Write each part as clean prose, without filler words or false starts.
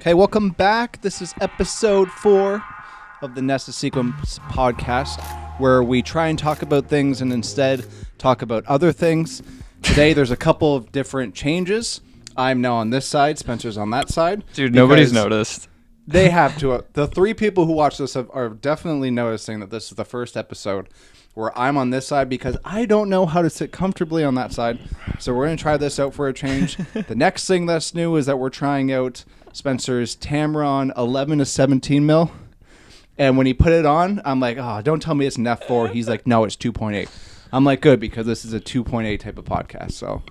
Hey, welcome back. This is episode 4 of the Nesta Sequence podcast, where we try and talk about things and instead talk about other things. Today, there's a couple of different changes. I'm now on this side. Spencer's on that side. Dude, nobody's noticed. They have to. The 3 people who watch this are definitely noticing that this is the first episode where I'm on this side because I don't know how to sit comfortably on that side. So we're going to try this out for a change. The next thing that's new is that we're trying out Spencer's Tamron 11 to 17 mil. And when he put it on, I'm like, oh, don't tell me it's an F4. He's like, no, it's 2.8. I'm like, good, because this is a 2.8 type of podcast. So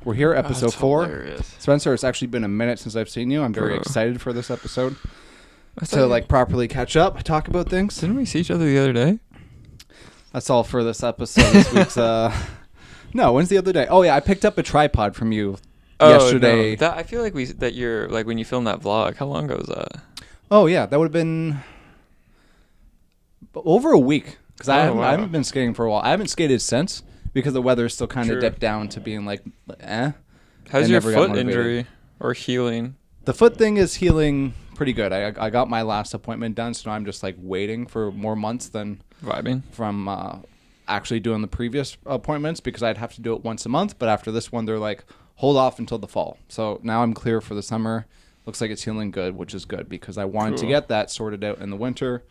we're here, episode 4. Hilarious. Spencer, it's actually been a minute since I've seen you. I'm very excited for this episode to properly catch up, talk about things. Didn't we see each other the other day? That's all for this episode. This week's no, when's the other day? Oh yeah, I picked up a tripod from you yesterday. No. I feel like you're like when you filmed that vlog. How long ago was that? Oh yeah, that would have been over a week because I haven't been skating for a while. I haven't skated since because the weather still kind of dipped down to being like, eh. How's your foot injury or healing? The foot thing is healing pretty good. I got my last appointment done, so now I'm just like waiting for more months than vibing from actually doing the previous appointments because I'd have to do it once a month. But after this one, they're like, hold off until the fall. So now I'm clear for the summer. Looks like it's healing good, which is good because I wanted to get that sorted out in the winter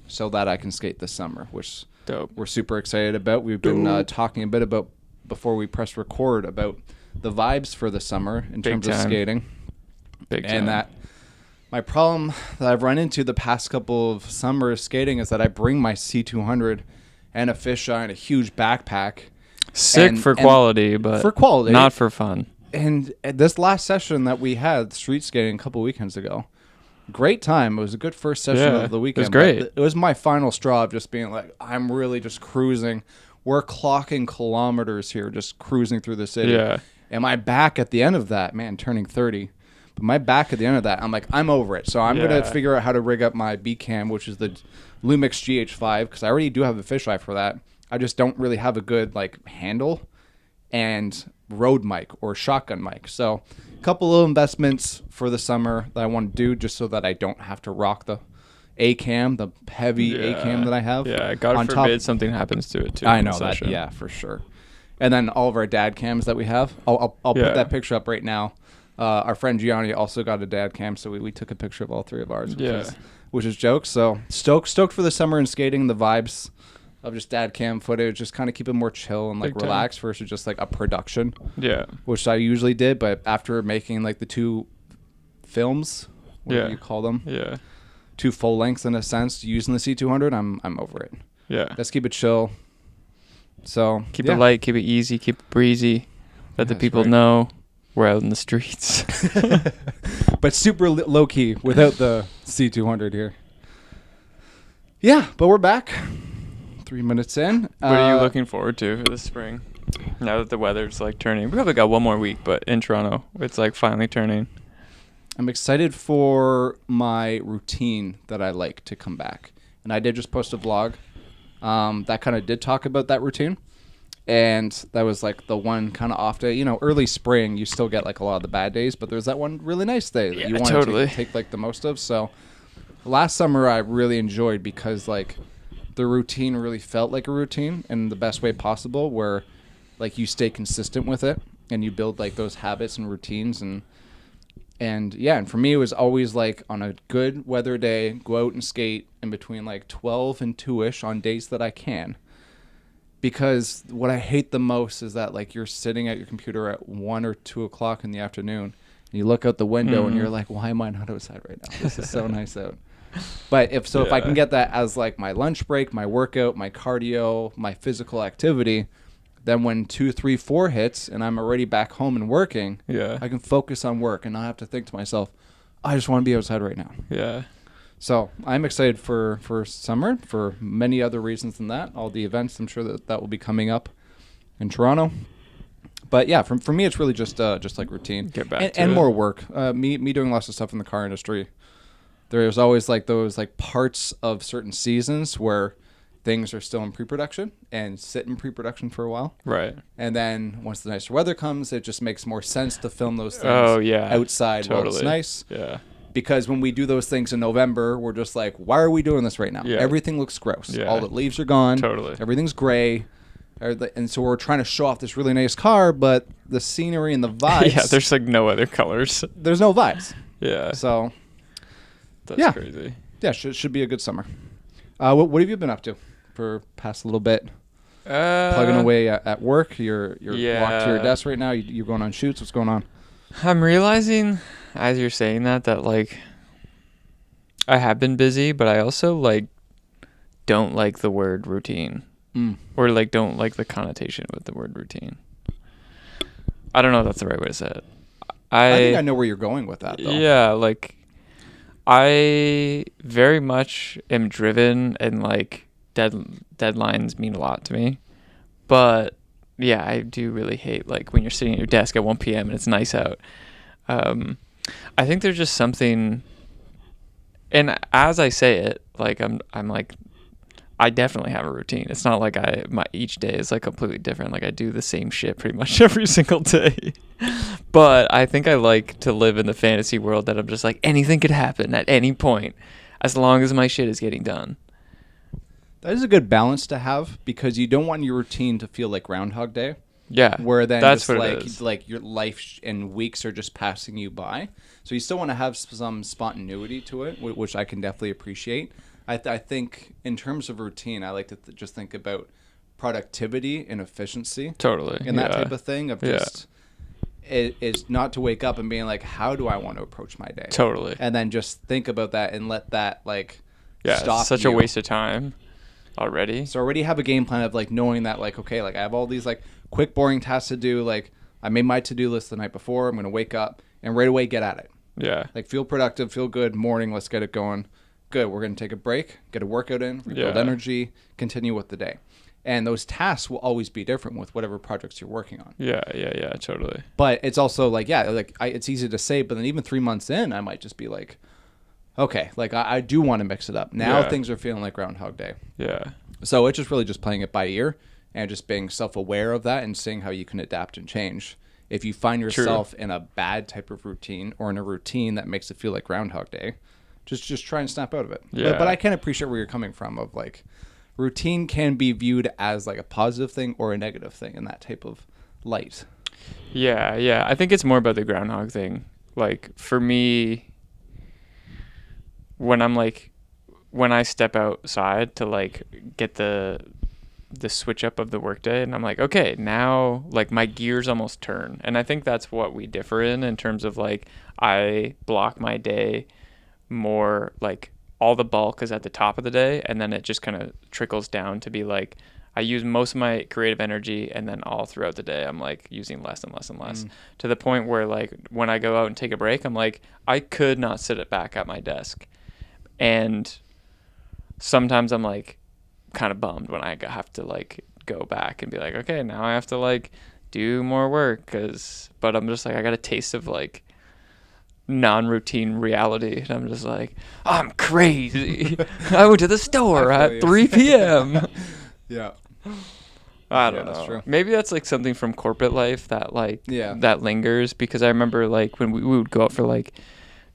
so that I can skate this summer, which we're super excited about. We've been talking a bit about before we pressed record about the vibes for the summer in terms of skating. Big time. And that my problem that I've run into the past couple of summers skating is that I bring my C200 and a fisheye and a huge backpack. Sick for quality, but for quality, not for fun. And this last session that we had, street skating, a couple weekends ago, great time. It was a good first session of the weekend. It was great. It was my final straw of just being like, I'm really just cruising. We're clocking kilometers here, just cruising through the city. Yeah. And my back at the end of that, man, turning 30. But my back at the end of that, I'm like, I'm over it. So I'm going to figure out how to rig up my B-Cam, which is the Lumix GH5, because I already do have a fisheye for that. I just don't really have a good like handle and road mic or shotgun mic. So a couple of investments for the summer that I want to do just so that I don't have to rock the A-Cam, the heavy A-Cam that I have. Yeah, God forbid something happens to it too. I know that, yeah, for sure. And then all of our dad cams that we have. I'll put that picture up right now. Our friend Gianni also got a dad cam, so we took a picture of all 3 of ours, which is jokes. So stoked for the summer and skating, the vibes of just dad cam footage, just kind of keep it more chill and like relaxed versus just like a production. Yeah. Which I usually did, but after making like the 2 films, what do you call them? Yeah. 2 full lengths in a sense, using the C200, I'm over it. Yeah. Let's keep it chill. So keep it light, keep it easy, keep it breezy. Let the people know we're out in the streets. But super low key without the C200 here. Yeah, but we're back. 3 minutes in. What are you looking forward to for this spring? Now that the weather's like turning. We probably got one more week, but in Toronto, it's like finally turning. I'm excited for my routine that I like to come back. And I did just post a vlog that kind of did talk about that routine. And that was like the one kind of off day. You know, early spring, you still get like a lot of the bad days, but there's that one really nice day that you want to take like the most of. So last summer I really enjoyed because like the routine really felt like a routine in the best way possible, where like you stay consistent with it and you build like those habits and routines. And for me, it was always like on a good weather day, go out and skate in between like 12 and 2-ish on days that I can. Because what I hate the most is that like you're sitting at your computer at 1 or 2 o'clock in the afternoon and you look out the window and you're like, why am I not outside right now? This is so nice out. But if I can get that as like my lunch break, my workout, my cardio, my physical activity, then when 2, 3, 4 hits and I'm already back home and working, I can focus on work and not have to think to myself, I just want to be outside right now. Yeah. So I'm excited for summer for many other reasons than that. All the events, I'm sure that will be coming up in Toronto. But yeah, for me, it's really just like routine. Get back and more work. Me doing lots of stuff in the car industry. There's always like those like parts of certain seasons where things are still in pre-production and sit in pre-production for a while. Right. And then once the nicer weather comes, it just makes more sense to film those things outside while it's nice. Yeah. Because when we do those things in November, we're just like, why are we doing this right now? Yeah. Everything looks gross. Yeah. All the leaves are gone. Totally. Everything's gray. And so we're trying to show off this really nice car, but the scenery and the vibes. Yeah, there's like no other colors. There's no vibes. Yeah. So, That's yeah. crazy. yeah, should be a good summer. What have you been up to for past little bit? Plugging away at work. You're walked to your desk right now. You're going on shoots. What's going on? I'm realizing as you're saying that like I have been busy, but I also like don't like the word routine. Or like don't like the connotation with the word routine. I don't know if that's the right way to say it. I think I know where you're going with that, though. Yeah, like I very much am driven, and like deadlines mean a lot to me. But yeah, I do really hate like when you're sitting at your desk at 1 p.m. and it's nice out. I think there's just something, and as I say it, like I'm like, I definitely have a routine. It's not like each day is like completely different. Like I do the same shit pretty much every single day. But I think I like to live in the fantasy world that I'm just like anything could happen at any point as long as my shit is getting done. That is a good balance to have because you don't want your routine to feel like Groundhog Day. Yeah. Where then that's just what like it is. like your life and weeks are just passing you by. So you still want to have some spontaneity to it, which I can definitely appreciate. I think in terms of routine, I like to just think about productivity and efficiency. Totally. And that type of thing of just it is not to wake up and being like, how do I want to approach my day? Totally. And then just think about that and let that like stop it's such you. a waste of time already. So already have a game plan of like knowing that like, okay, like I have all these like quick boring tasks to do. Like I made my to-do list the night before. I'm going to wake up and right away get at it. Yeah. Like feel productive, feel good, morning, let's get it going. Good, we're going to take a break, get a workout in, rebuild energy, continue with the day. And those tasks will always be different with whatever projects you're working on. Yeah, totally. But it's also like, it's easy to say, but then even 3 months in, I might just be like, okay, like I do want to mix it up. Now things are feeling like Groundhog Day. Yeah. So it's just really just playing it by ear and just being self-aware of that and seeing how you can adapt and change. If you find yourself in a bad type of routine or in a routine that makes it feel like Groundhog Day, just try and snap out of it. Yeah. But I can appreciate where you're coming from of like routine can be viewed as like a positive thing or a negative thing in that type of light. Yeah. I think it's more about the groundhog thing. Like for me, when I step outside to like get the switch up of the workday, and I'm like, okay, now like my gears almost turn. And I think that's what we differ in terms of like I block my day more like all the bulk is at the top of the day, and then it just kind of trickles down to be like I use most of my creative energy, and then all throughout the day I'm like using less and less and less to the point where like when I go out and take a break, I'm like I could not sit it back at my desk. And sometimes I'm like kind of bummed when I have to like go back and be like, okay, now I have to like do more work but I'm just like I got a taste of like non-routine reality, and I'm just like, I'm crazy. I went to the store at 3 p.m. Yeah. I don't know. That's true. Maybe that's like something from corporate life that like that lingers, because I remember like when we would go out for like,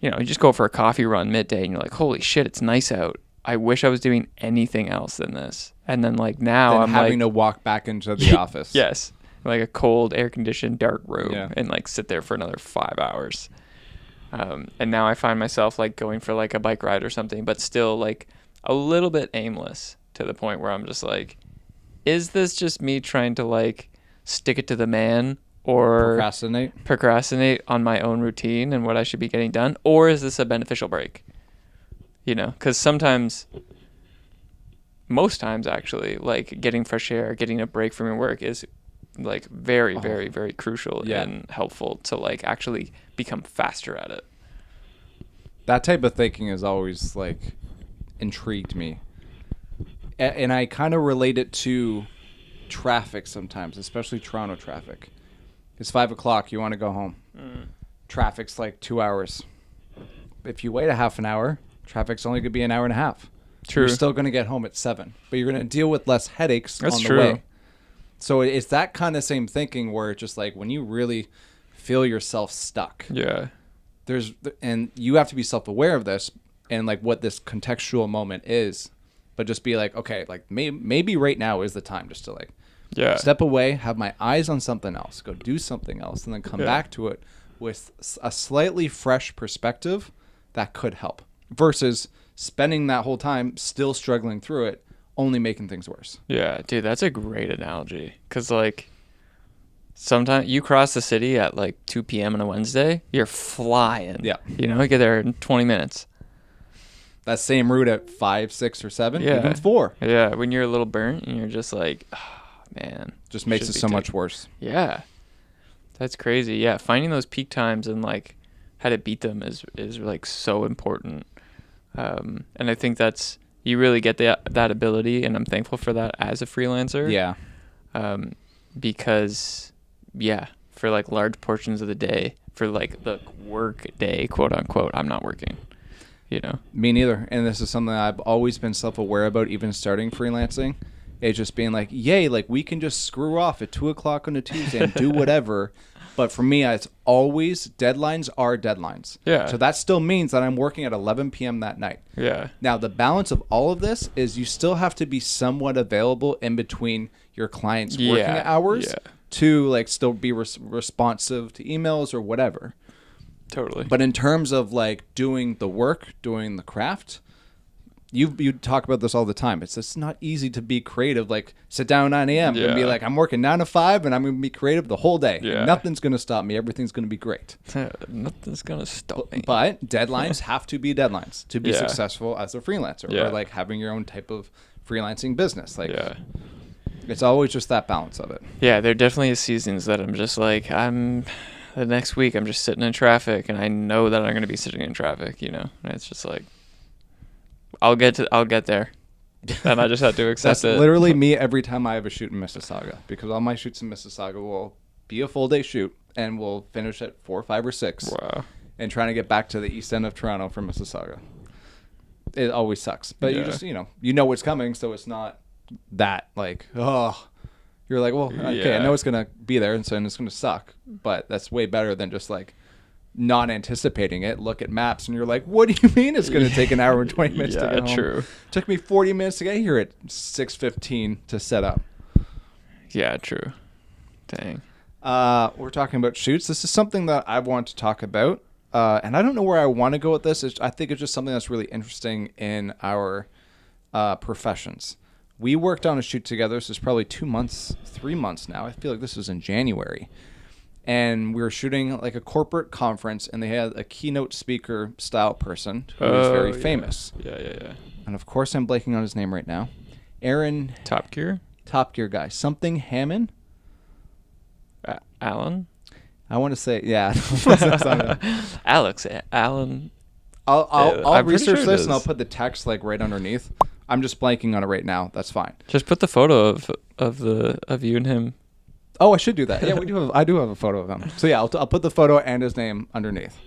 you just go for a coffee run midday and you're like, holy shit, it's nice out. I wish I was doing anything else than this. And then like now I'm having like, to walk back into the office. Yes. Like a cold, air-conditioned, dark room and like sit there for another 5 hours. And now I find myself like going for like a bike ride or something, but still like a little bit aimless, to the point where I'm just like, is this just me trying to like stick it to the man or procrastinate on my own routine and what I should be getting done? Or is this a beneficial break? Because most times actually, like getting fresh air, getting a break from your work is like very, very, very crucial and helpful to like actually become faster at it. That type of thinking has always like intrigued me. And I kind of relate it to traffic sometimes, especially Toronto traffic. It's 5 o'clock, you want to go home. Traffic's like 2 hours. If you wait a half an hour, traffic's only going to be an hour and a half. True. You're still going to get home at 7, but you're going to deal with less headaches on the true. way. So it's that kind of same thinking where it's just like when you really feel yourself stuck. Yeah. and you have to be self-aware of this and like what this contextual moment is, but just be like, okay, like maybe right now is the time just to like step away, have my eyes on something else, go do something else, and then come back to it with a slightly fresh perspective that could help versus spending that whole time still struggling through it, only making things worse. Yeah, dude, that's a great analogy. Because, like, sometimes you cross the city at, like, 2 p.m. on a Wednesday, you're flying. Yeah. You know, you get there in 20 minutes. That same route at 5, 6, or 7, Yeah. even 4. Yeah, when you're a little burnt and you're just like, oh, man. Just makes it so much worse. Yeah. That's crazy. Yeah, finding those peak times and, like, how to beat them is like, so important. And I think that's... You really get that ability, and I'm thankful for that as a freelancer. Yeah. Because, for like large portions of the day, for like the work day, quote unquote, I'm not working. You know. Me neither. And this is something I've always been self-aware about, even starting freelancing. It's just being like, yay, like we can just screw off at 2:00 on a Tuesday and do whatever. But for me, it's always deadlines are deadlines. Yeah. So that still means that I'm working at 11 p.m. that night. Yeah. Now, the balance of all of this is you still have to be somewhat available in between your clients' working hours to like still be responsive to emails or whatever. Totally. But in terms of like doing the work, doing the craft, you talk about this all the time. It's just not easy to be creative. Like sit down at 9 a.m. and be like, I'm working 9 to 5 and I'm going to be creative the whole day. Yeah. And nothing's going to stop me. Everything's going to be great. Nothing's going to stop me. But deadlines have to be deadlines to be successful as a freelancer or like having your own type of freelancing business. Like it's always just that balance of it. Yeah, there definitely is seasons that I'm just like, the next week I'm just sitting in traffic and I know that I'm going to be sitting in traffic, you know, and it's just like, I'll get there, and I just have to accept That's it. literally me every time I have a shoot in Mississauga, because all my shoots in Mississauga will be a full day shoot, and we'll finish at 4, 5, or 6. Wow. And trying to get back to the east end of Toronto from Mississauga, it always sucks. But you just you know what's coming, so it's not that like you're like, well, okay, I know it's gonna be there, and so it's gonna suck, but that's way better than just like not anticipating it. Look at maps and you're like, what do you mean it's going to take an hour and 20 minutes to get home? True. Took me 40 minutes to get here at 6:15 to set up. Yeah, true. Dang. We're talking about shoots. This is something that I want to talk about, and I don't know where I want to go with this. I think it's just something that's really interesting in our professions. We worked on a shoot together. This is probably 2 months, 3 months now. I feel like this was in January. And we were shooting like a corporate conference, and they had a keynote speaker style person who was very famous. Yeah. And of course, I'm blanking on his name right now. Aaron. Top Gear guy. Something Hammond? Alan? I want to say, yeah. Alex. Alan. I'll research this and I'll put the text like right underneath. I'm just blanking on it right now. That's fine. Just put the photo of you and him. Oh, I should do that. Yeah, I do have a photo of him. So yeah, I'll put the photo and his name underneath.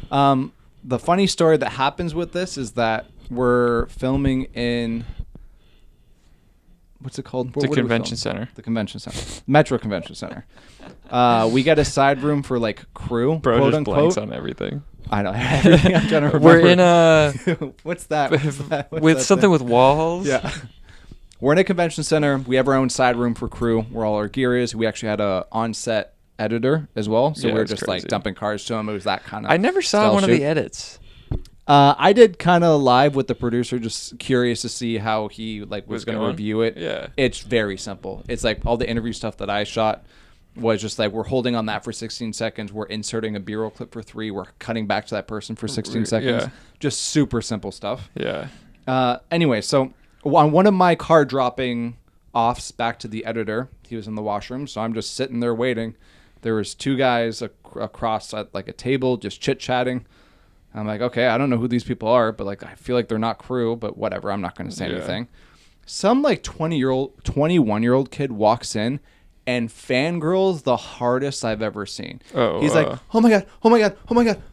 The funny story that happens with this is that we're filming in what's it called? The convention center. The convention center. Metro Convention Center. We get a side room for like crew, Bro, quote just unquote. Blanks on everything. I know everything. I'm trying to remember. We're in a what's that? with something with walls. Yeah. We're in a convention center. We have our own side room for crew where all our gear is. We actually had a on-set editor as well. So we were just like dumping cars to him. It was that kind of I never saw one of the edits. I did kind of live with the producer, just curious to see how he like was going to review it. Yeah. It's very simple. It's like all the interview stuff that I shot was just like we're holding on that for 16 seconds. We're inserting a B-roll clip for 3. We're cutting back to that person for 16 seconds. Yeah. Just super simple stuff. Yeah. Anyway, so on one of my car dropping offs back to the editor, he was in the washroom, so I'm just sitting there waiting. There was 2 guys across at like a table just chit-chatting. I'm like, okay, I don't know who these people are, but like I feel like they're not crew, but whatever, I'm not going to say anything. Some like 21-year-old kid walks in and fangirls the hardest I've ever seen. He's like, oh my god,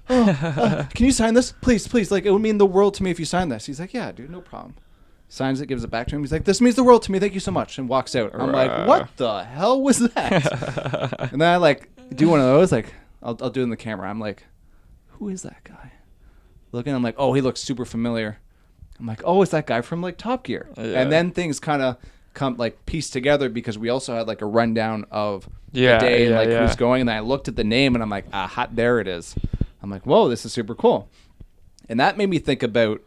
can you sign this? Please, like it would mean the world to me if you sign this. He's like, yeah, dude, no problem. Signs it, gives it back to him. He's like, this means the world to me. Thank you so much. And walks out. I'm like, what the hell was that? And then I like do one of those. Like, I'll do it in the camera. I'm like, who is that guy? Looking, I'm like, oh, he looks super familiar. I'm like, oh, it's that guy from like Top Gear. Yeah. And then things kind of come like piece together because we also had like a rundown of Yeah, the day and yeah, like yeah. who's going. And then I looked at the name and I'm like, aha, there it is. I'm like, whoa, this is super cool. And that made me think about,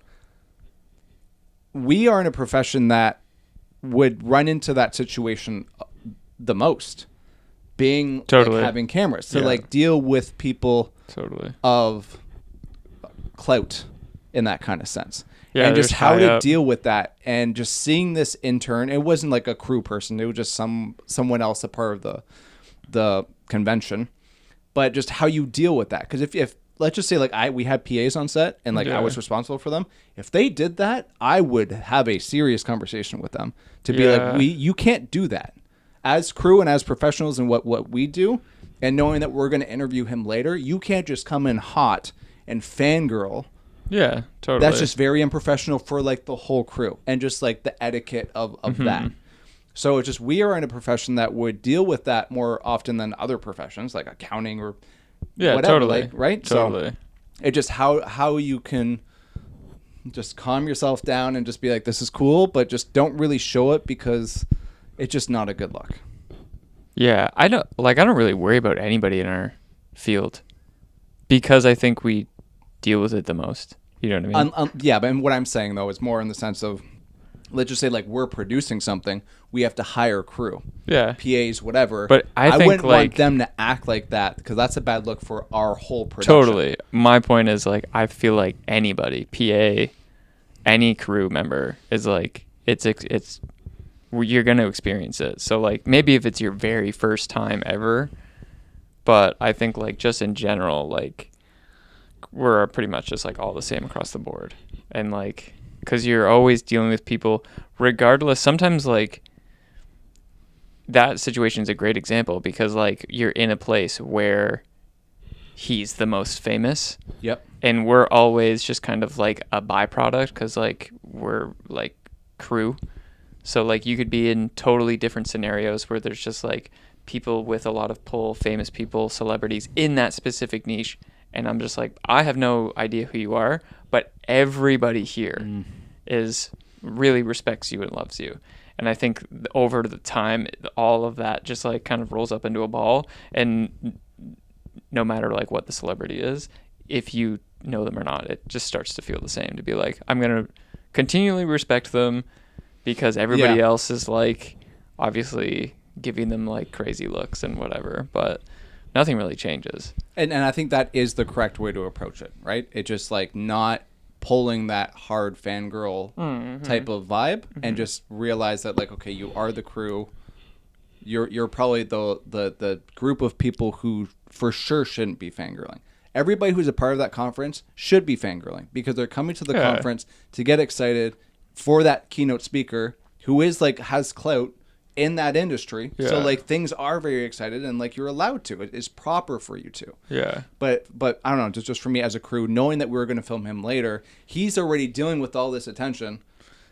we are in a profession that would run into that situation the most, being Totally. like, having cameras to Yeah. like deal with people Totally. of clout in that kind of sense. Yeah, and just there's how high to up. deal with that, and just seeing this intern. It wasn't like a crew person, it was just someone else, a part of the convention, but just how you deal with that. Because if let's just say like we had PAs on set and like I Yeah. was responsible for them, if they did that, I would have a serious conversation with them to be Yeah. like, you can't do that as crew and as professionals in what we do, and knowing that we're going to interview him later. You can't just come in hot and fangirl. Yeah, totally. That's just very unprofessional for like the whole crew and just like the etiquette of Mm-hmm. that. So it's just, we are in a profession that would deal with that more often than other professions like accounting or yeah, whatever, totally. like, right? Totally. So it just how you can just calm yourself down and just be like, this is cool, but just don't really show it because it's just not a good look. Yeah, I don't really worry about anybody in our field because I think we deal with it the most. You know what I mean? Yeah, but what I'm saying though is more in the sense of, let's just say like we're producing something, we have to hire crew, Yeah. PAs, whatever. But I think, wouldn't want like- them to act like that because that's a bad look for our whole production. Totally. My point is like I feel like anybody, PA, any crew member is like it's you're going to experience it. So like maybe if it's your very first time ever, but I think like just in general like we're pretty much just like all the same across the board. And like cuz you're always dealing with people regardless. Sometimes like that situation is a great example because like you're in a place where he's the most famous Yep. and we're always just kind of like a byproduct because like we're like crew. So like you could be in totally different scenarios where there's just like people with a lot of pull, famous people, celebrities in that specific niche, and I'm just like, I have no idea who you are, but everybody here is really respects you and loves you. And I think over the time, all of that just like kind of rolls up into a ball, and no matter like what the celebrity is, if you know them or not, it just starts to feel the same, to be like, I'm going to continually respect them because everybody Yeah. else is like obviously giving them like crazy looks and whatever, but nothing really changes. And I think that is the correct way to approach it, right? It just like not pulling that hard fangirl type of vibe, and just realize that like, okay, you are the crew. You're probably the group of people who for sure shouldn't be fangirling. Everybody who's a part of that conference should be fangirling because they're coming to the Yeah. conference to get excited for that keynote speaker who is like has clout in that industry. So Yeah. like things are very excited, and like you're allowed to. It is proper for you to. Yeah. But I don't know, just for me as a crew, knowing that we were going to film him later, he's already dealing with all this attention.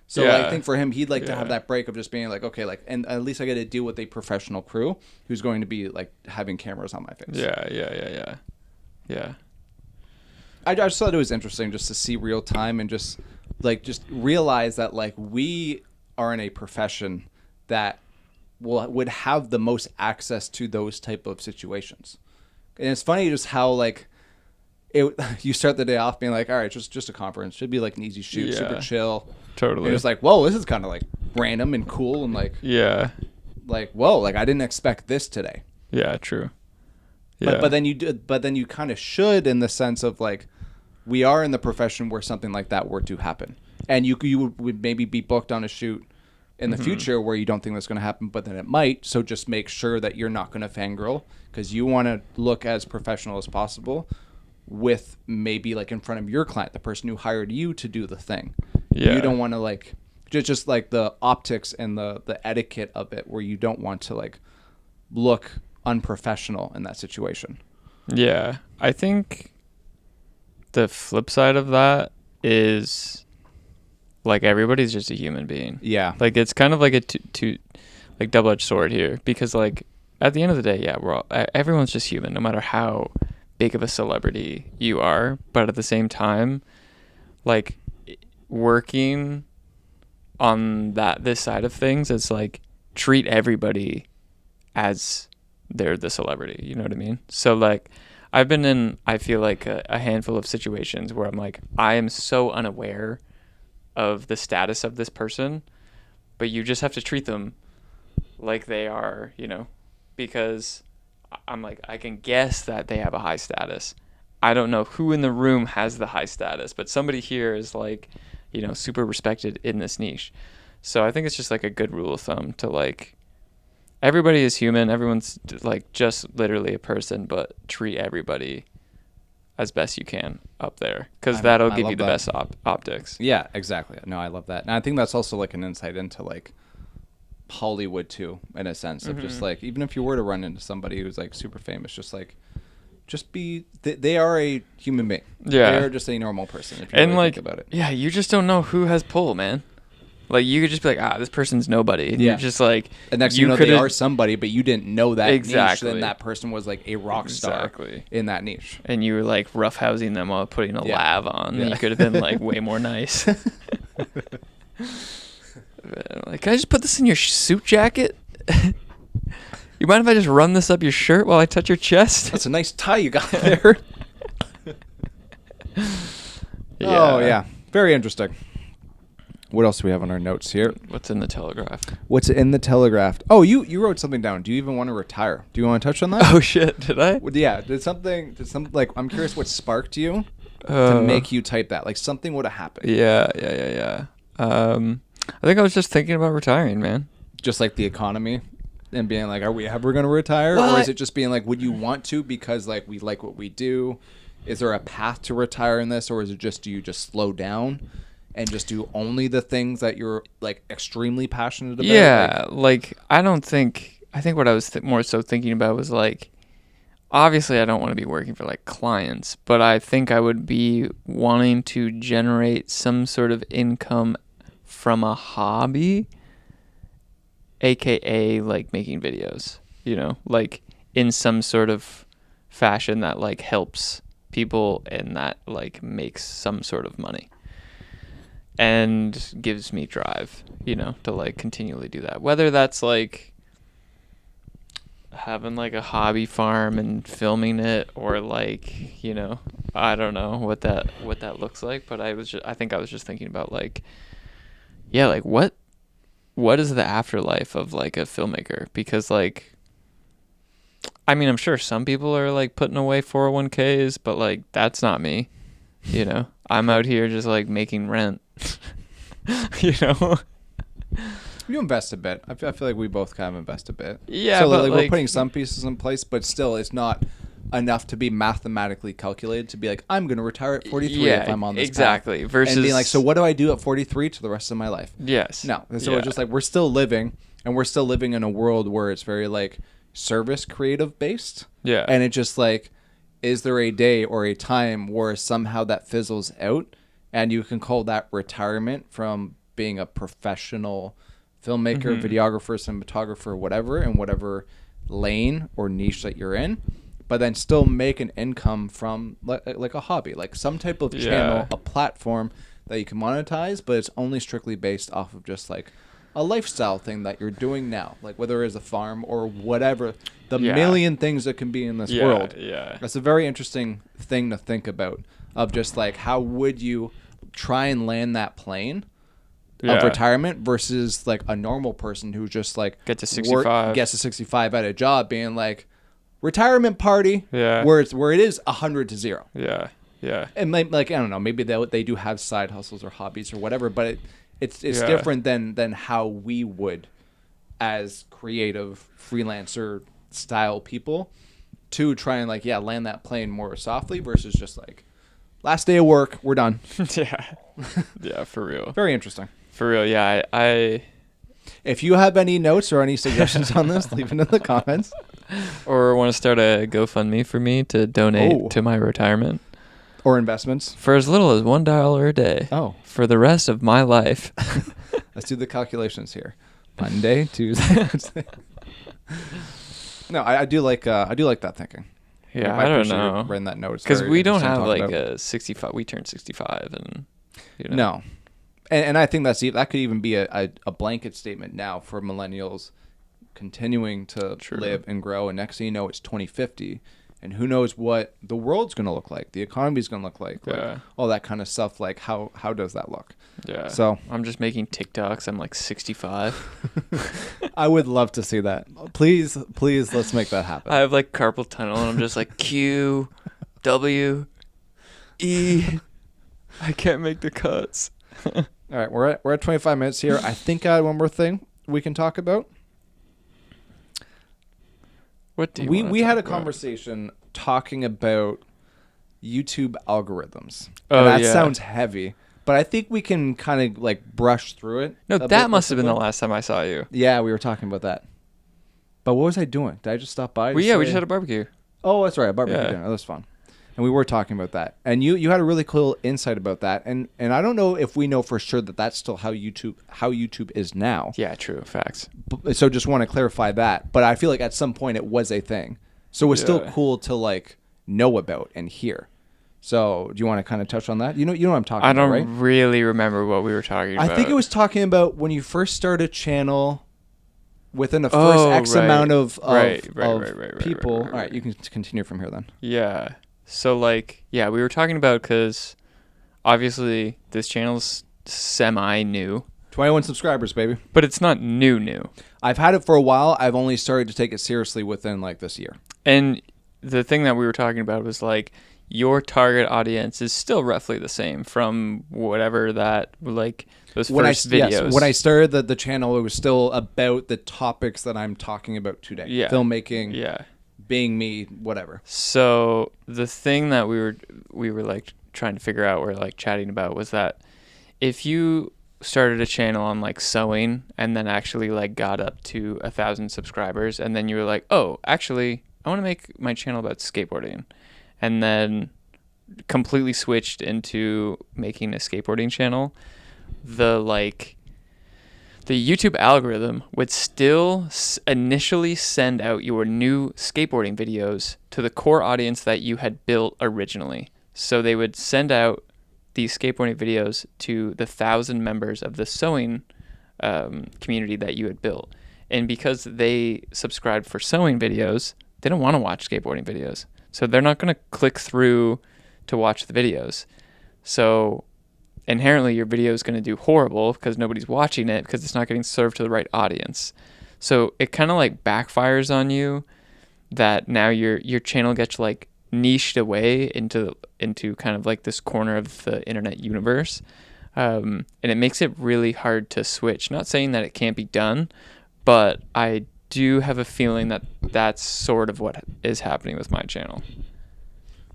So Yeah. I think for him, he'd like to Yeah. have that break of just being like, okay, like, and at least I get to deal with a professional crew who's going to be like having cameras on my face. Yeah. I just thought it was interesting just to see real time and just realize that like we are in a profession that would have the most access to those type of situations. And it's funny just how like you start the day off being like, all right, just a conference, should be like an easy shoot, super Yeah. chill. Totally. And it's like, whoa, this is kind of like random and cool, and like whoa, like I didn't expect this today. Yeah, true. Yeah. But then you kind of should, in the sense of like, we are in the profession where something like that were to happen, and you would maybe be booked on a shoot in the future where you don't think that's going to happen, but then it might. So just make sure that you're not going to fangirl, because you want to look as professional as possible with maybe like in front of your client, the person who hired you to do the thing. Yeah. You don't want to like just like the optics and the etiquette of it, where you don't want to like look unprofessional in that situation. Yeah, I think the flip side of that is like everybody's just a human being. Yeah. Like it's kind of like a like double-edged sword here, because like at the end of the day, yeah, everyone's just human, no matter how big of a celebrity you are, but at the same time, like working on this side of things, it's like treat everybody as they're the celebrity, you know what I mean? So like I've been in, I feel like a handful of situations where I'm like, I am so unaware of the status of this person, but you just have to treat them like they are, you know, because I'm like, I can guess that they have a high status. I don't know who in the room has the high status, but somebody here is like, you know, super respected in this niche. So I think it's just like a good rule of thumb to like, everybody is human. Everyone's like just literally a person, but treat everybody as best you can up there, because that'll give you the best optics. Yeah, exactly. No, I love that. And I think that's also like an insight into like Hollywood too, in a sense of just like, even if you were to run into somebody who's like super famous, just like, just be, they are a human being. Yeah. They're just a normal person if you And really like, think about it. yeah, you just don't know who has pull, man. Like you could just be like, this person's nobody. And Yeah. you're just like, And next you know they are somebody, but you didn't know that niche, then that person was like a rock star in that niche. And you were like roughhousing them while putting a lav on. Yeah. You could have been like way more nice. Like, can I just put this in your suit jacket? You mind if I just run this up your shirt while I touch your chest? That's a nice tie you got there. Oh, yeah. Very interesting. What else do we have on our notes here? What's in the Telegraph? What's in the Telegraph? Oh, you wrote something down. Do you even want to retire? Do you want to touch on that? Oh, shit. Did I? Yeah. Like, I'm curious what sparked you to make you type that. Like, something would have happened. Yeah. I think I was just thinking about retiring, man. Just like the economy and being like, are we ever going to retire? Well, or is it just being like, would you want to because like we like what we do? Is there a path to retire in this, or is it just, do you just slow down and just do only the things that you're like extremely passionate about? Yeah, like I think what I was more so thinking about was like, obviously I don't want to be working for like clients, but I think I would be wanting to generate some sort of income from a hobby, aka like making videos, you know, like in some sort of fashion that like helps people and that like makes some sort of money and gives me drive, you know, to like continually do that. Whether that's like having like a hobby farm and filming it, or like, you know, I don't know what that looks like, but I think I was just thinking about like, yeah, like what is the afterlife of like a filmmaker? Because like, I mean, I'm sure some people are like putting away 401ks, but like that's not me, you know. I'm out here just like making rent. You know. You invest a bit. I feel like we both kind of invest a bit. Yeah, so but like we're putting some pieces in place, but still, it's not enough to be mathematically calculated to be like, I'm going to retire at 43 if I'm on this path. Versus and being like, so what do I do at 43 to the rest of my life? Yes. No. So it's just like, we're still living, and we're still living in a world where it's very like service creative based. Yeah. And it just like, is there a day or a time where somehow that fizzles out and you can call that retirement from being a professional filmmaker, videographer, cinematographer, whatever, in whatever lane or niche that you're in, but then still make an income from like a hobby, like some type of channel, a platform that you can monetize, but it's only strictly based off of just like a lifestyle thing that you're doing now, like whether it's a farm or whatever, the million things that can be in this world. Yeah. That's a very interesting thing to think about, of just like, how would you try and land that plane of retirement versus like a normal person who just like gets to 65 at a job, being like retirement party, where it is 100 to 0. Yeah. And like, I don't know, maybe they do have side hustles or hobbies or whatever, but it's different than how we would as creative freelancer style people to try and like land that plane more softly versus just like last day of work, we're done. Yeah, for real. Very interesting. For real, yeah. I If you have any notes or any suggestions on this, leave it in the comments. Or want to start a GoFundMe for me to donate to my retirement. Or investments. For as little as $1 a day. Oh. For the rest of my life. Let's do the calculations here. Monday, Tuesday, Wednesday. No, I do like that thinking. Yeah, might I don't push you to know. write that note. It's Because very we don't interesting to have talk like about. a 65. We turned 65, and No, and I think that could even be a blanket statement now for millennials continuing to True. live and grow. And next thing you know, it's 2050, and who knows what the world's going to look like, the economy's going to look like all that kind of stuff. Like how does that look? Yeah. So I'm just making TikToks. I'm like 65. I would love to see that. Please, let's make that happen. I have like carpal tunnel, and I'm just like Q, W, E. I can't make the cuts. All right, we're at 25 minutes here. I think I had one more thing we can talk about. What do you We wanna had a talk about? conversation talking about YouTube algorithms. Oh, And that yeah. sounds heavy, but I think we can kind of like brush through it. No, a bit that must have been the quickly. last time I saw you. Yeah, we were talking about that. But what was I doing? Did I just stop by? Well, to yeah, we say- just had a barbecue. Oh, that's right, a barbecue Yeah. dinner. That was fun. And we were talking about that. And you had a really cool insight about that. And I don't know if we know for sure that that's still how YouTube is now. Yeah, true. Facts. So just want to clarify that. But I feel like at some point it was a thing. So it's still Yeah. cool to like know about and hear. So do you want to kind of touch on that? You know what I'm talking I about, don't right? really remember what we were talking about. I think it was talking about when you first start a channel within the first Oh, X right. amount of Right, people. right. All right, you can continue from here then. Yeah. So like, yeah, we were talking about because obviously this channel's semi-new, 21 subscribers, baby. but it's not new. I've had it for a while. I've only started to take it seriously within like this year. And the thing that we were talking about was like your target audience is still roughly the same from whatever that like those first videos. Yes, when I started the channel, it was still about the topics that I'm talking about today. Yeah. Filmmaking, Yeah. being me, whatever. So the thing that we were like trying to figure out, we're like chatting about, was that if you started a channel on like sewing and then actually like got up to 1,000 subscribers, and then you were like, oh, actually I want to make my channel about skateboarding, and then completely switched into making a skateboarding channel, the YouTube algorithm would still initially send out your new skateboarding videos to the core audience that you had built originally. So they would send out these skateboarding videos to the 1,000 members of the sewing community that you had built. And because they subscribed for sewing videos, they don't want to watch skateboarding videos. So they're not going to click through to watch the videos. So inherently your video is going to do horrible because nobody's watching it because it's not getting served to the right audience. So it kind of like backfires on you that now your channel gets like niched away into kind of like this corner of the internet universe. And it makes it really hard to switch. Not saying that it can't be done, but I do have a feeling that that's sort of what is happening with my channel.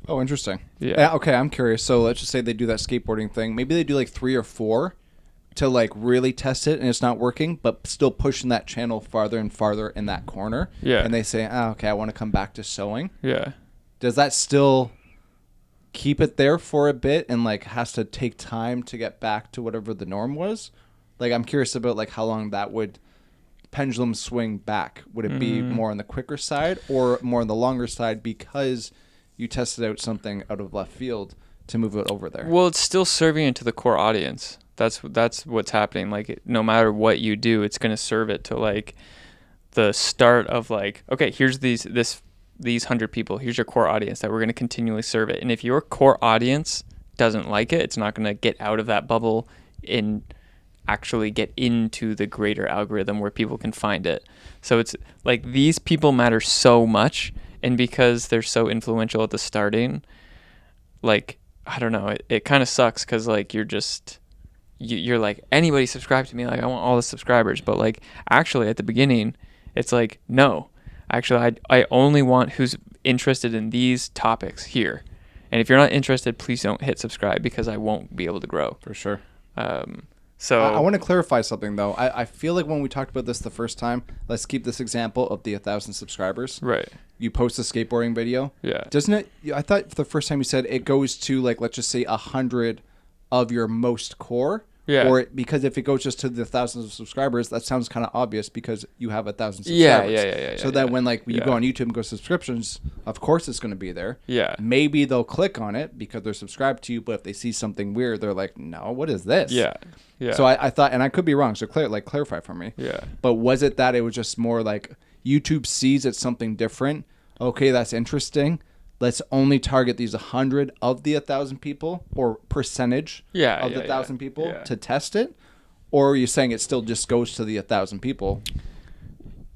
Oh, interesting. Yeah. Okay, I'm curious. So let's just say they do that skateboarding thing. Maybe they do like 3 or 4 to like really test it, and it's not working, but still pushing that channel farther and farther in that corner. Yeah. And they say, okay, I want to come back to sewing. Yeah. Does that still keep it there for a bit and like has to take time to get back to whatever the norm was? Like, I'm curious about like how long that would pendulum swing back. Would it be more on the quicker side or more on the longer side because you tested out something out of left field to move it over there? Well, it's still serving it to the core audience. That's what's happening. Like, no matter what you do, it's going to serve it to like the start of like, okay, here's these 100 people. Here's your core audience that we're going to continually serve it. And if your core audience doesn't like it, it's not going to get out of that bubble and actually get into the greater algorithm where people can find it. So it's like these people matter so much, and because they're so influential at the starting, like, I don't know, it kind of sucks because like you're like, anybody subscribe to me, like I want all the subscribers, but like actually at the beginning it's like, no, actually I only want who's interested in these topics here, and if you're not interested, please don't hit subscribe because I won't be able to grow. For sure. So I want to clarify something though. I feel like when we talked about this the first time, let's keep this example of the 1,000 subscribers. right, You post a skateboarding video. yeah, Doesn't it? I thought the first time you said it goes to like, let's just say 100 of your most core, Yeah. Or because if it goes just to the thousands of subscribers, that sounds kind of obvious because you have 1,000 Yeah, subscribers. yeah. So that when like you Yeah. go on YouTube and go subscriptions, of course it's going to be there. Yeah. Maybe they'll click on it because they're subscribed to you, but if they see something weird, they're like, "No, what is this?" Yeah. Yeah. So I thought, and I could be wrong. So clarify for me. Yeah. But was it that it was just more like YouTube sees it's something different? Okay, that's interesting. Let's only target these 100 of the 1,000 people or percentage Yeah, of the yeah, 1,000 yeah, people yeah. to test it? Or are you saying it still just goes to the 1,000 people?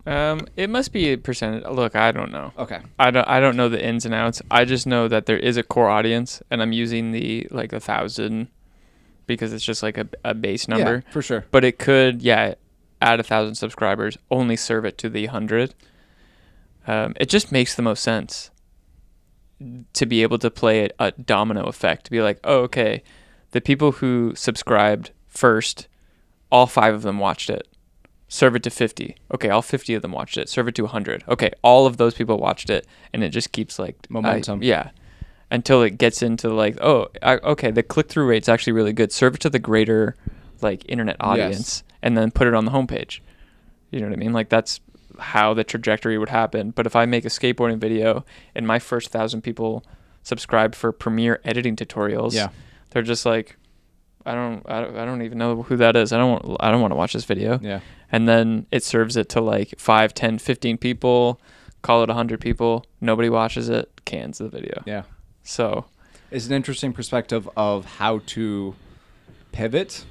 It must be a percentage. Look, I don't know. Okay. I don't know the ins and outs. I just know that there is a core audience, and I'm using the like 1,000 because it's just like a base number. Yeah, for sure. But it could, add 1,000 subscribers, only serve it to the 100. It just makes the most sense to be able to play a domino effect. To be like, oh, okay, the people who subscribed first, all 5 of them watched it. Serve it to 50. Okay, all 50 of them watched it. Serve it to 100. Okay, all of those people watched it, and it just keeps like Momentum. until it gets into like, okay, the click-through rate's actually really good. Serve it to the greater like internet audience, and then put it on the homepage. You know what I mean? Like that's how the trajectory would happen. But if I make a skateboarding video and my first 1,000 people subscribe for Premiere editing tutorials, they're just like, I don't even know who that is. I don't want to watch this video. Yeah. And then it serves it to like 5, 10, 15 people, call it 100 people. Nobody watches it, cans the video. Yeah. So It's an interesting perspective of how to pivot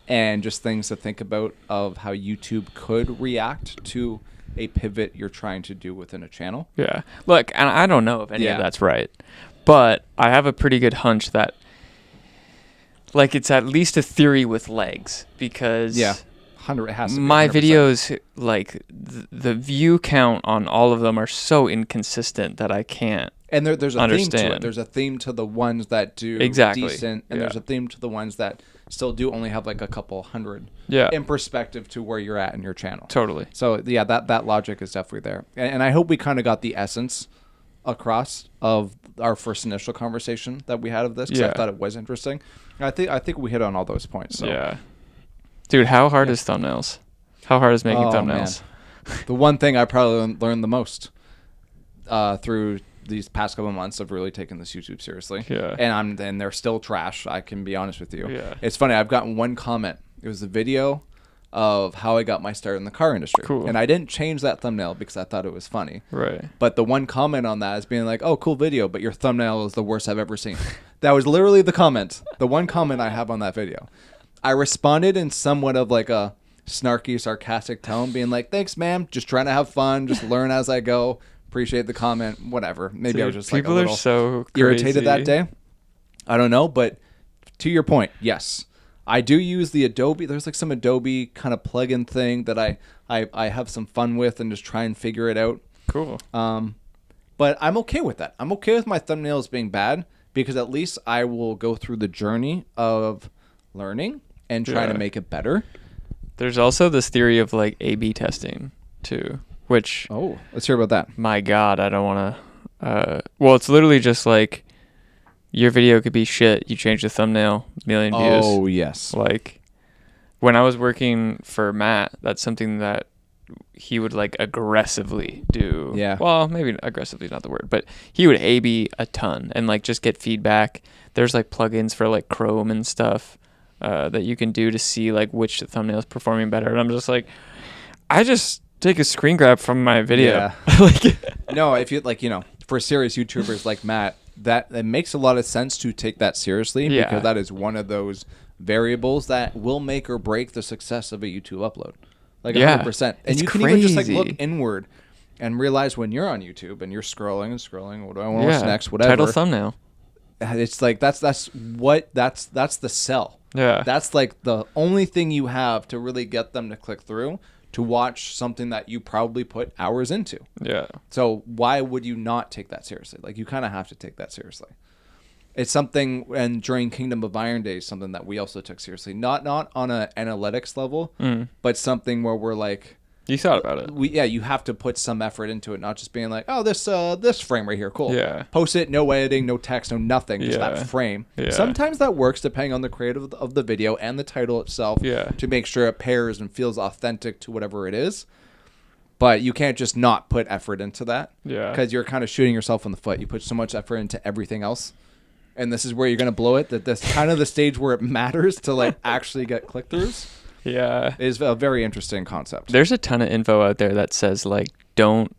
and just things to think about of how YouTube could react to a pivot you're trying to do within a channel. yeah, look, and I don't know if any Yeah. of that's right, but I have a pretty good hunch that like it's at least a theory with legs because 100 it has to be my 100%. videos, like the view count on all of them are so inconsistent that I can't. And there's a theme to understand. it. There's a theme to the ones that do Exactly. decent, and Yeah. there's a theme to the ones that still do only have like a couple hundred. Yeah. In perspective to where you're at in your channel. Totally. So yeah, that logic is definitely there, and I hope we kind of got the essence across of our first initial conversation that we had of this. 'Cause I Yeah. thought it was interesting. I think we hit on all those points. So. Yeah. Dude, how hard is thumbnails? How hard is making Oh, thumbnails? The one thing I probably learned the most through these past couple of months of really taking this YouTube seriously. Yeah. And they're still trash. I can be honest with you. Yeah. It's funny. I've gotten one comment. It was a video of how I got my start in the car industry. Cool. And I didn't change that thumbnail because I thought it was funny. Right. But the one comment on that is being like, "Oh, cool video, but your thumbnail is the worst I've ever seen." That was literally the comment. The one comment I have on that video. I responded in somewhat of like a snarky, sarcastic tone, being like, "Thanks, ma'am. Just trying to have fun. Just learn as I go. Appreciate the comment. Whatever." Maybe I was Dude, just like a people little are so irritated that crazy. day. I don't know, but to your point, yes. I do use the Adobe. There's like some Adobe kind of plugin thing that I have some fun with and just try and figure it out. Cool. But I'm okay with that. I'm okay with my thumbnails being bad because at least I will go through the journey of learning and trying Yeah. to make it better. There's also this theory of like A/B testing too, which Oh, let's hear about that. my God, I don't want to. Well, it's literally just like your video could be shit. You change the thumbnail, million views. Oh, yes. Like when I was working for Matt, that's something that he would like aggressively do. Yeah. Well, maybe aggressively is not the word, but he would A/B a ton and like just get feedback. There's like plugins for like Chrome and stuff that you can do to see like which thumbnail is performing better. And I'm just like, I just take a screen grab from my video. Yeah. Like, No, if you like, for serious YouTubers like Matt, that it makes a lot of sense to take that seriously Yeah. because that is one of those variables that will make or break the success of a YouTube upload. Like Yeah. 100%. And It's you can even just like look crazy. inward and realize when you're on YouTube and you're scrolling and scrolling, what do I want to watch next, whatever. Title thumbnail. It's like that's the sell. Yeah. That's like the only thing you have to really get them to click through to watch something that you probably put hours into. Yeah. So why would you not take that seriously? Like you kind of have to take that seriously. It's something, and during Kingdom of Iron days, something that we also took seriously. Not on a analytics level, but something where we're like, You thought about it. You have to put some effort into it, not just being like, oh, this frame right here, cool. Yeah. Post it, no editing, no text, no nothing, just Yeah. that frame. Yeah. Sometimes that works depending on the creative of the video and the title itself. Yeah. To make sure it pairs and feels authentic to whatever it is. But you can't just not put effort into that. Yeah. Because you're kind of shooting yourself in the foot. You put so much effort into everything else. And this is where you're going to blow it. That this kind of the stage where it matters to like actually get click-throughs. Yeah. Is a very interesting concept. There's a ton of info out there that says like don't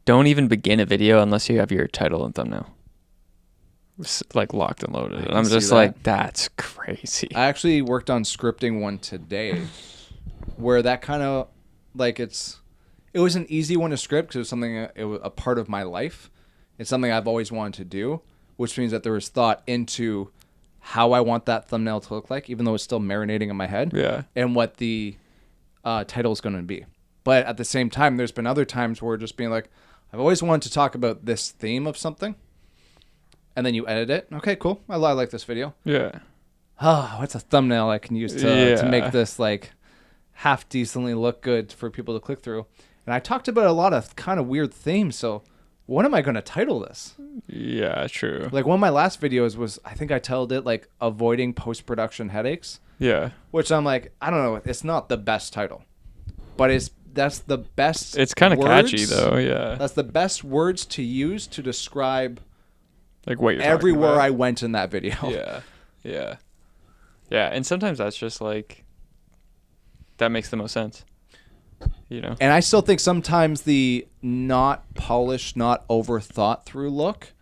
even begin a video unless you have your title and thumbnail like locked and loaded. And I'm just like, that's crazy. I actually worked on scripting one today where that kind of like it was an easy one to script because it was something it was a part of my life. It's something I've always wanted to do, which means that there was thought into how I want that thumbnail to look like, even though it's still marinating in my head. Yeah. And what the title is going to be. But at the same time, there's been other times where just being like, I've always wanted to talk about this theme of something. And then you edit it. Okay, cool. I like this video. Yeah. Oh, what's a thumbnail I can use to make this like half decently look good for people to click through? And I talked about a lot of kind of weird themes. So what am I going to title this? Yeah, true. Like one of my last videos was, I think I titled it like avoiding post-production headaches. Yeah. Which I'm like, I don't know. It's not the best title, but that's the best. It's kind of words. catchy though. Yeah. That's the best words to use to describe like what you're everywhere talking about. I went in that video. Yeah. Yeah. Yeah. And sometimes that's just like, that makes the most sense. You know? And I still think sometimes the not polished, not overthought through look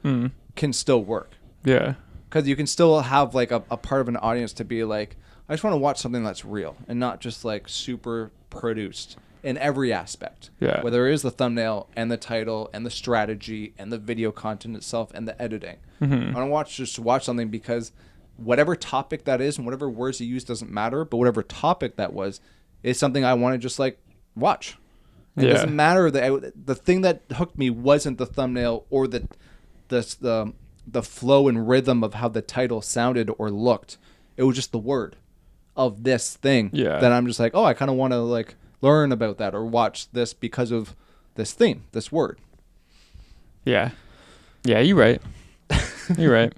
can still work. Yeah. Because you can still have like a part of an audience to be like, I just want to watch something that's real and not just like super produced in every aspect. Yeah. Whether it is the thumbnail and the title and the strategy and the video content itself and the editing. Mm-hmm. I want to watch something because whatever topic that is and whatever words you use doesn't matter, but whatever topic that was is something I want to just like watch. It doesn't matter that the thing that hooked me wasn't the thumbnail or the flow and rhythm of how the title sounded or looked. It was just the word of this thing that I'm just like, oh, I kind of want to like learn about that or watch this because of this theme, this word. Yeah. Yeah, you're right. You're right.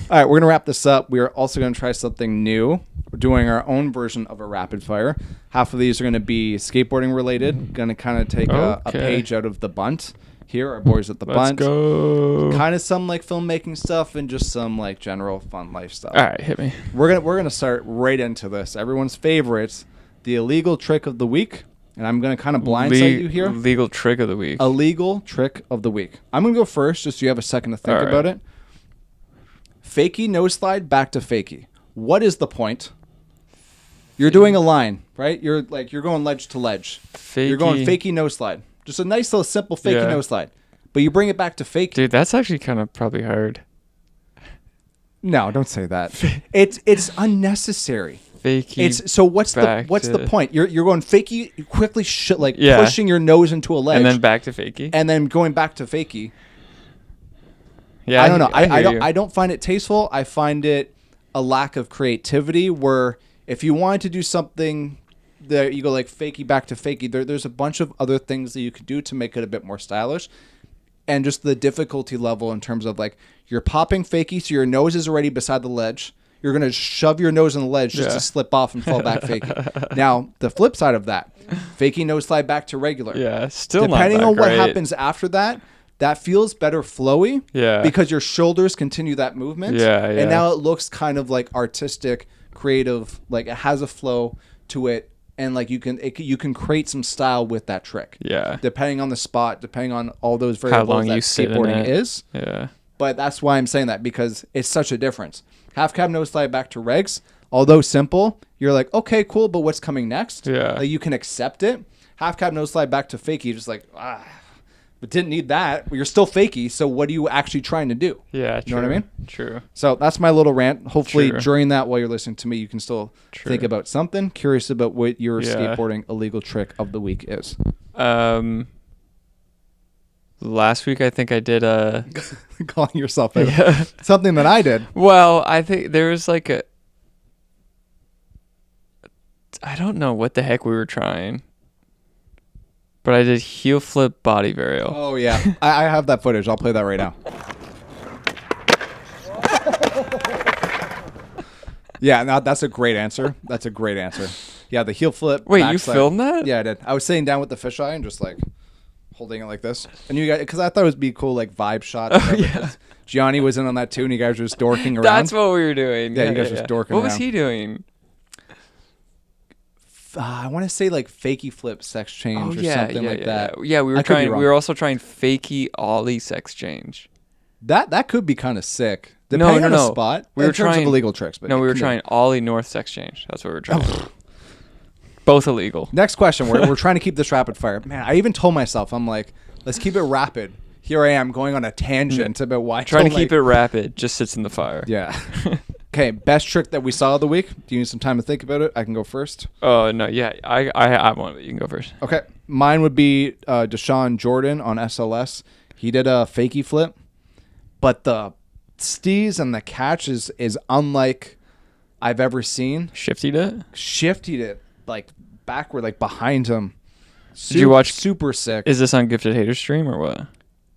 All right, we're going to wrap this up. We are also going to try something new. We're doing our own version of a rapid fire. Half of these are going to be skateboarding related. Going to kind of take a page out of the bunt. Here, our boys at the bunt. Let's go. Kind of some like filmmaking stuff and just some like general fun life stuff. All right, hit me. We're gonna start right into this. Everyone's favorites, the illegal trick of the week. And I'm going to kind of blindside you here. Legal trick of the week. Illegal trick of the week. I'm going to go first just so you have a second to think about it. Fakie no slide back to fakie. What is the point? You're doing a line, right? You're going ledge to ledge. You're going fakie no slide. Just a nice little simple fakie no slide. But you bring it back to fakie. Dude, that's actually kind of probably hard. No, don't say that. It's unnecessary. Fakie. So what's the point? You're going fakie quickly pushing your nose into a ledge and then back to fakie. And then going back to fakie. Yeah, I don't know. I don't find it tasteful. I find it a lack of creativity where if you wanted to do something that you go like fakie back to fakie, there's a bunch of other things that you could do to make it a bit more stylish. And just the difficulty level in terms of like you're popping fakie, so your nose is already beside the ledge. You're going to shove your nose in the ledge just to slip off and fall back fakie. Now, the flip side of that, fakie nose slide back to regular. Yeah, still depending not that on what great. happens after that, that feels better flowy. Yeah. Because your shoulders continue that movement. Yeah, yeah. And now it looks kind of like artistic, creative, like it has a flow to it. And like you can create some style with that trick. Yeah. Depending on the spot, depending on all those variables how long that you sit in skateboarding it. is. Yeah. But that's why I'm saying that, because it's such a difference. Half cab nose slide back to regs, although simple, you're like, okay, cool, but what's coming next? Yeah. Like you can accept it. Half cab nose slide back to fakie, just like, but didn't need that. You're still fakie, so what are you actually trying to do? Yeah, you know what I mean? True. So that's my little rant. Hopefully True. during that, while you're listening to me, you can still think about something. Curious about what your skateboarding illegal trick of the week is. Last week I think I did a calling yourself out. Something that I did. Well, I think there was like I don't know what the heck we were trying, But I did heel flip body varial. Oh yeah, I have that footage. I'll play that right now. Yeah, no, that's a great answer. That's a great answer. Yeah, the heel flip. Wait, you backside. filmed that? Yeah, I did. I was sitting down with the fisheye and just like holding it like this. And you guys, because I thought it would be cool, like vibe shots. Oh, yeah. Gianni was in on that too, and you guys were just dorking around. That's what we were doing. Yeah, you guys were just dorking What was around. he doing? I want to say like fakey flip sex change or something like that. Yeah, we were I could be trying. wrong. We were also trying fakey ollie sex change. That could be kind of sick. No, Depending on the no. spot. We in were terms trying of illegal tricks. But No, we were yeah. trying ollie north sex change. That's what we were trying. Both illegal. Next question. We're trying to keep this rapid fire. Man, I even told myself, I'm like, let's keep it rapid. Here I am going on a tangent about why. Trying to keep it rapid just sits in the fire. Yeah. Okay, best trick that we saw of the week. Do you need some time to think about it? I can go first. Oh no, yeah, I have one. You can go first. Okay, mine would be Deshaun Jordan on SLS. He did a fakey flip, but the steez and the catch is unlike I've ever seen. Shifted it. Shifted it like backward, like behind him. Did you watch? Super sick. Is this on Gifted Hater stream or what?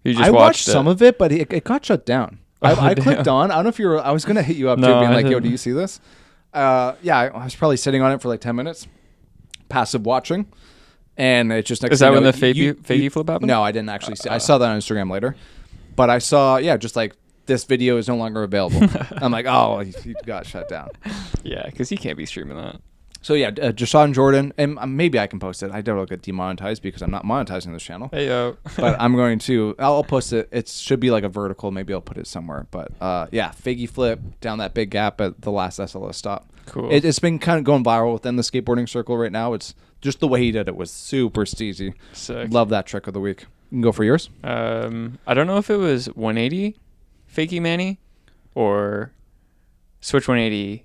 You just I watched it? some of it, but it got shut down. Oh, I damn. clicked on. I don't know if you were. I was gonna hit you up No, too, being I like, "Yo, didn't. do you see this?" Yeah, I was probably sitting on it for like 10 minutes, passive watching, and it just next. Is thing that you when know, the fakey flip happened? No, I didn't actually see. I saw that on Instagram later, but I saw just like this video is no longer available. I'm like, oh, he got shut down. Yeah, because he can't be streaming that. So yeah, Deshaun Jordan, and maybe I can post it. I don't get demonetized because I'm not monetizing this channel. Hey yo. But I'm going to. I'll post it. It should be like a vertical. Maybe I'll put it somewhere. But yeah, fakey flip down that big gap at the last SLS stop. Cool. It's been kind of going viral within the skateboarding circle right now. It's just the way he did it was super steezy. Sick. Love that trick of the week. You can go for yours. I don't know if it was 180 fakey Manny or switch 180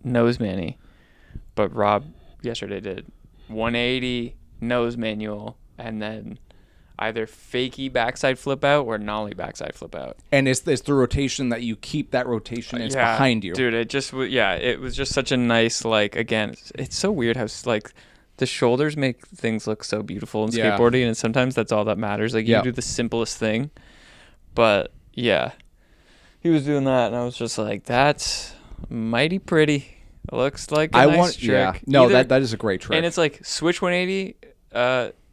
nose Manny, but Rob yesterday did 180 nose manual and then either fakey backside flip out or nollie backside flip out. And it's the rotation that you keep that rotation. It's Yeah, behind you. dude. It just it was just such a nice again. It's so weird how the shoulders make things look so beautiful in Yeah. skateboarding, and sometimes that's all that matters. Like you Yeah. do the simplest thing, but yeah, he was doing that, and I was just like, that's mighty pretty. It looks like a nice trick. Yeah. No, Either- that is a great trick. and it's like switch 180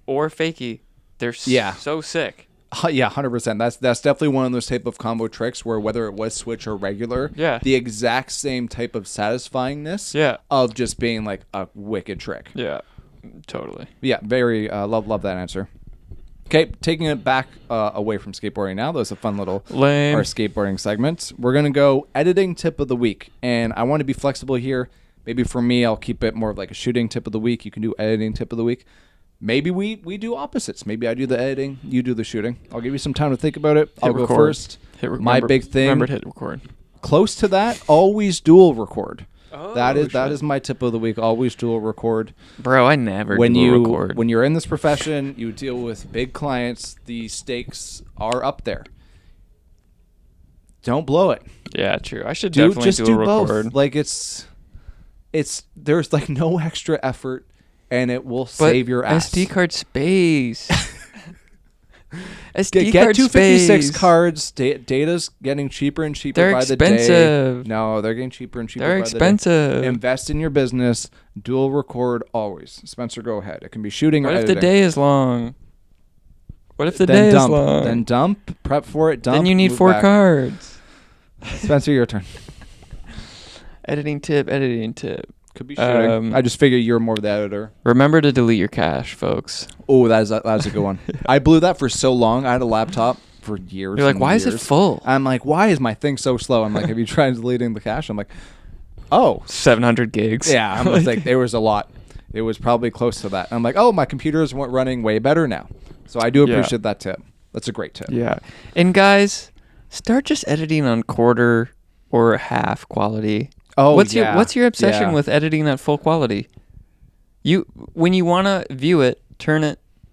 or fakey. They're so sick. Yeah, 100%. That's definitely one of those type of combo tricks where whether it was switch or regular, Yeah. the exact same type of satisfyingness Yeah. of just being like a wicked trick. Yeah, totally. Yeah, very love that answer. Okay, taking it back away from skateboarding now. That was a fun little Lame. our skateboarding segment. We're gonna go editing tip of the week, and I want to be flexible here. Maybe for me, I'll keep it more of like a shooting tip of the week. You can do editing tip of the week. Maybe we do opposites. Maybe I do the editing, you do the shooting. I'll give you some time to think about it. I'll go record. first. My big thing, Remember to hit record. close to that, always dual record. Oh, that shit. is my tip of the week. Always dual record. Bro, I never When dual record. when you're in this profession, you deal with big clients. The stakes are up there. Don't blow it. Yeah, true. I should definitely Just dual do record. both. Like it's there's like no extra effort, and it will But save your ass. SD card space. SD Get card 256 space. cards. Data's getting cheaper and cheaper They're by the day. expensive. No, they're getting cheaper and cheaper. They're by the day. expensive. Invest in your business. Dual record always. Spencer, go ahead. It can be shooting What or if editing. the day is long? What if the Then day dump. is long? Then dump. Prep for it. Dump. Then you need move 4 back. cards. Spencer, your turn. Editing tip. Could be shooting. I just figure you're more of the editor. Remember to delete your cache, folks. Oh, that is a good one. I blew that for so long. I had a laptop for years. You're like, and why is it years. full? I'm like, why is my thing so slow? I'm like, have you tried deleting the cache? I'm like, oh, 700 gigs. yeah. I'm just like, there was a lot. It was probably close to that. I'm like, oh, my computer is running way better now. So I do Yeah. appreciate that tip. That's a great tip. Yeah. And guys, start just editing on quarter or half quality. Oh, what's yeah. your obsession Yeah. with editing at full quality? When you want to view it,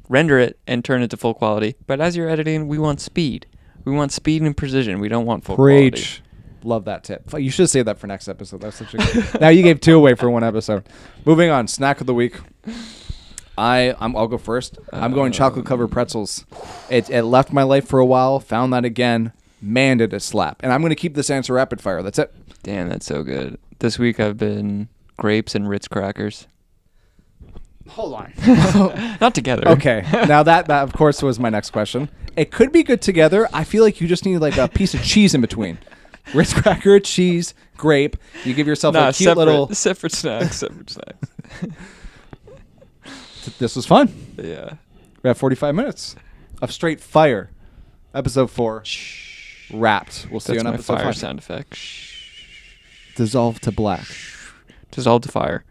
render it and turn it to full quality. But as you're editing, we want speed. We want speed and precision. We don't want full quality. Preach. Love that tip. You should save that for next episode. That's such a good. Now you gave 2 away for 1 episode. Moving on. Snack of the week. I'll go first. I'm going chocolate covered pretzels. It left my life for a while. Found that again. Man, did it slap. And I'm going to keep this answer rapid fire. That's it. Damn, that's so good. This week I've been grapes and Ritz crackers. Hold on. Not together. Okay. Now that of course was my next question. It could be good together. I feel like you just need like a piece of cheese in between. Ritz cracker, cheese, grape. You give yourself a cute little. Separate snacks. Separate snacks. This was fun. Yeah. We have 45 minutes of straight fire. Episode 4. Wrapped. We'll see you That's on my episode fire 5. sound effect. Dissolve to black. Dissolve to fire.